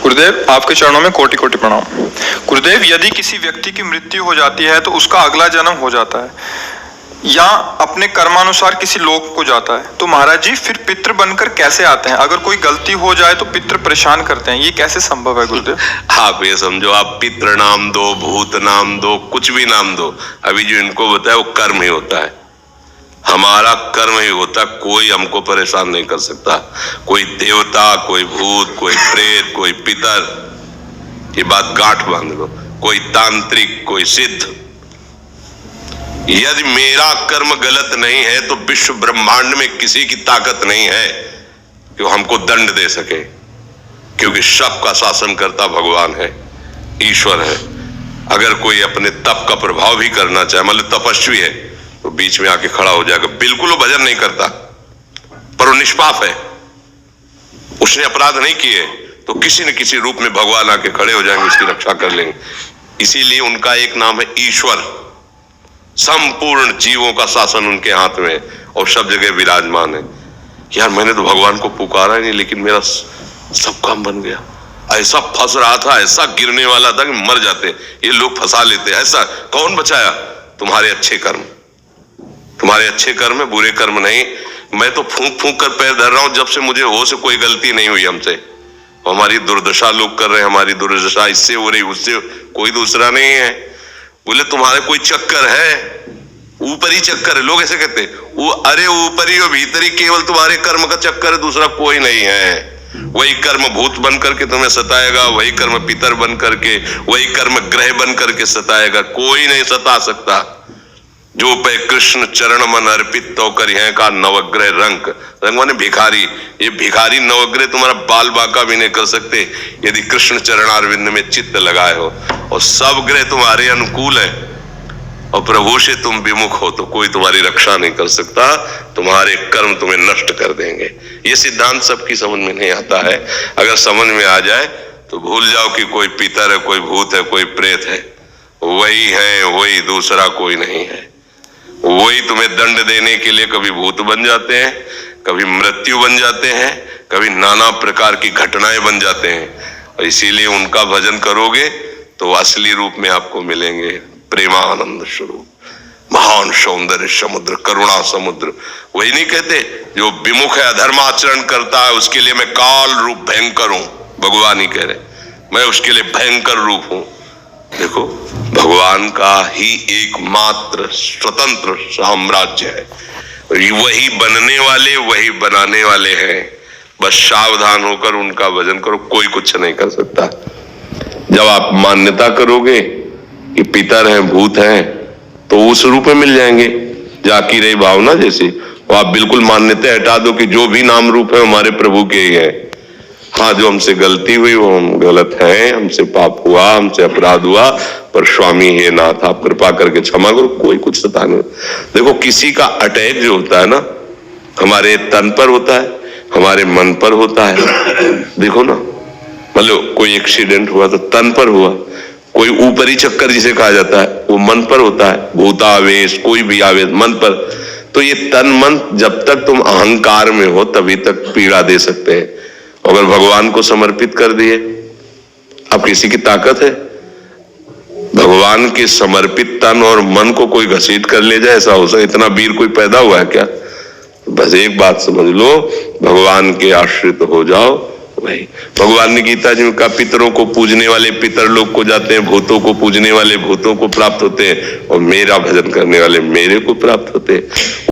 गुरुदेव, आपके चरणों में कोटि कोटि प्रणाम। गुरुदेव, यदि किसी व्यक्ति की मृत्यु हो जाती है तो उसका अगला जन्म हो जाता है या अपने कर्मानुसार किसी लोक को जाता है, तो महाराज जी फिर पितृ बनकर कैसे आते हैं? अगर कोई गलती हो जाए तो पितृ परेशान करते हैं, ये कैसे संभव है गुरुदेव? आप ये समझो, आप पितृ नाम दो, भूत नाम दो, कुछ भी नाम दो, अभी जो इनको बताया वो कर्म ही होता है। हमारा कर्म ही होता, कोई हमको परेशान नहीं कर सकता। कोई देवता, कोई भूत, कोई प्रेत, कोई पितर, ये बात गांठ बांध लो, कोई तांत्रिक, कोई सिद्ध। यदि मेरा कर्म गलत नहीं है तो विश्व ब्रह्मांड में किसी की ताकत नहीं है कि वो हमको दंड दे सके, क्योंकि सबका शासन करता भगवान है, ईश्वर है। अगर कोई अपने तप का प्रभाव भी करना चाहे, मतलब तपस्वी है, तो बीच में आके खड़ा हो जाएगा। बिल्कुल वो भजन नहीं करता, पर वो निष्पाप है, उसने अपराध नहीं किए, तो किसी न किसी रूप में भगवान आके खड़े हो जाएंगे, उसकी रक्षा कर लेंगे। इसीलिए उनका एक नाम है ईश्वर। संपूर्ण जीवों का शासन उनके हाथ में है और सब जगह विराजमान है। यार, मैंने तो भगवान को पुकारा ही नहीं, लेकिन मेरा सब काम बन गया। ऐसा फंस रहा था, ऐसा गिरने वाला था कि मर जाते, ये लोग फंसा लेते। ऐसा कौन बचाया? तुम्हारे अच्छे कर्म, तुम्हारे अच्छे कर्म है, बुरे कर्म नहीं। मैं तो फूंक फूंक कर पैर धर रहा हूं, जब से मुझे होश, कोई गलती नहीं हुई हमसे। हमारी दुर्दशा लोग कर रहे हैं, हमारी दुर्दशा इससे हो रही, उससे, कोई दूसरा नहीं है। बोले तुम्हारे कोई चक्कर है? ऊपरी चक्कर है, लोग ऐसे कहते हैं। वो अरे ऊपरी और भीतरी, केवल तुम्हारे कर्म का चक्कर है, दूसरा कोई नहीं है। वही कर्म भूत बन करके तुम्हें सताएगा, वही कर्म पितर बन करके, वही कर्म ग्रह बन करके सताएगा। कोई नहीं सता सकता। जो पे कृष्ण चरण मन अर्पित तो करिए का नवग्रह रंग माने भिखारी। ये भिखारी नवग्रह तुम्हारा बाल बांका भी नहीं कर सकते यदि कृष्ण चरणारविंद में चित्त लगाए हो, और सब ग्रह तुम्हारे अनुकूल है और प्रभु से तुम विमुख हो, तो कोई तुम्हारी रक्षा नहीं कर सकता। तुम्हारे कर्म तुम्हें नष्ट कर देंगे। ये सिद्धांत सबकी समझ में नहीं आता है। अगर समझ में आ जाए तो भूल जाओ कि कोई पितर है, कोई भूत है, कोई प्रेत है। वही है, वही, दूसरा कोई नहीं है। वही तुम्हें दंड देने के लिए कभी भूत बन जाते हैं, कभी मृत्यु बन जाते हैं, कभी नाना प्रकार की घटनाएं बन जाते हैं। और इसीलिए उनका भजन करोगे तो असली रूप में आपको मिलेंगे प्रेमानंद स्वरूप, महान सौंदर्य समुद्र, करुणा समुद्र। वही नहीं कहते जो विमुख है, अधर्माचरण करता है, उसके लिए मैं काल रूप भयंकर हूं। भगवान ही कह रहे, मैं उसके लिए भयंकर रूप हूं। देखो, भगवान का ही एकमात्र स्वतंत्र साम्राज्य है, वही बनने वाले, वही बनाने वाले हैं। बस सावधान होकर उनका भजन करो, कोई कुछ नहीं कर सकता। जब आप मान्यता करोगे कि पितर हैं, भूत हैं, तो उस रूप में मिल जाएंगे। जाकी रही भावना जैसी, तो आप बिल्कुल मान्यता हटा दो कि जो भी नाम रूप है हमारे प्रभु के ही है। हाँ, जो हमसे गलती हुई वो हम गलत हैं, हमसे पाप हुआ, हमसे अपराध हुआ, पर स्वामी हे नाथ आप कृपा करके क्षमा करो, कोई कुछ सता नहीं। देखो, किसी का अटैक जो होता है ना, हमारे तन पर होता है, हमारे मन पर होता है। देखो ना, मतलब कोई एक्सीडेंट हुआ तो तन पर हुआ, कोई ऊपरी चक्कर जिसे कहा जाता है वो मन पर होता है, भूतावेश, कोई भी आवेश मन पर। तो ये तन मन जब तक तुम अहंकार में हो तभी तक पीड़ा दे सकते हैं। अगर भगवान को समर्पित कर दिए, अब किसी की ताकत है? भगवान के समर्पित तन और मन को कोई घसीट कर ले जाए, ऐसा हो सकता? इतना वीर कोई पैदा हुआ है क्या? बस एक बात समझ लो, भगवान के आश्रित हो जाओ। वही भगवान ने गीता जी में कहा, पितरों को पूजने वाले पितर लोग को जाते हैं, भूतों को पूजने वाले भूतों को प्राप्त होते हैं, और मेरा भजन करने वाले मेरे को प्राप्त होते हैं।